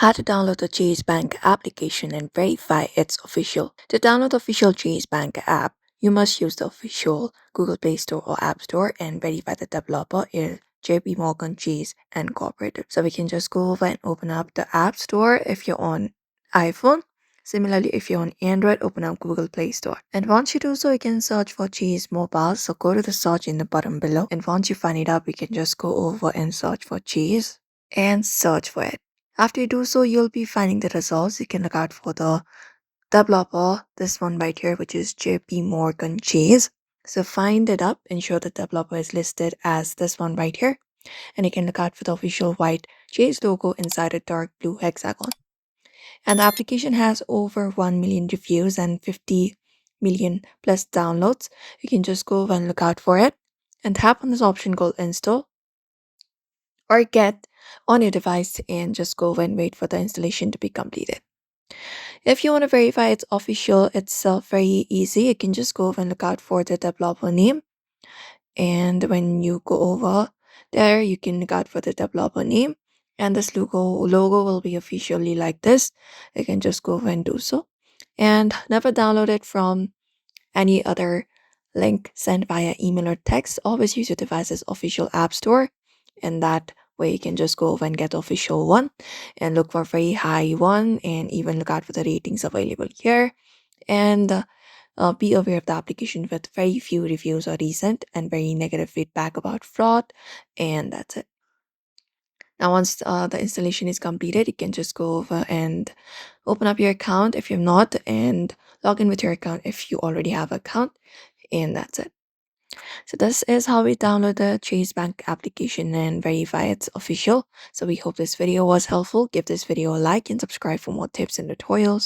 How to download the Chase Bank application and verify it's official. To download the official Chase Bank app, you must use the official Google Play Store or App Store and verify the developer is JP Morgan Chase Incorporated. So we can just go over and open up the App Store if you're on iPhone. Similarly, if you're on Android, open up Google Play Store. And once you do so, you can search for Chase Mobile. So go to the search in the bottom below. And once you find it up, you can just go over and search for Chase and search for it. After you do so, you'll be finding the results. You can look out for the developer, this one right here, which is JP Morgan Chase. So find it up, ensure the developer is listed as this one right here. And you can look out for the official white Chase logo inside a dark blue hexagon. And the application has over 1 million reviews and 50 million plus downloads. You can just go and look out for it and tap on this option called install or get on your device and just go and wait for the installation to be completed. If you want to verify it's official, it's very easy. You can just go over and look out for the developer name. And when you go over there, you can look out for the developer name. And this logo will be officially like this. You can just go over and do so. And never download it from any other link sent via email or text. Always use your device's official app store, and that way you can just go over and get the official one and look for a very high one and even look out for the ratings available here. And be aware of the application with very few reviews are recent and very negative feedback about fraud. And that's it. Now, once the installation is completed, you can just go over and open up your account if you're not, and log in with your account if you already have an account, and that's it. So this is how we download the Chase Bank application and verify it's official. So we hope this video was helpful. Give this video a like and subscribe for more tips and tutorials.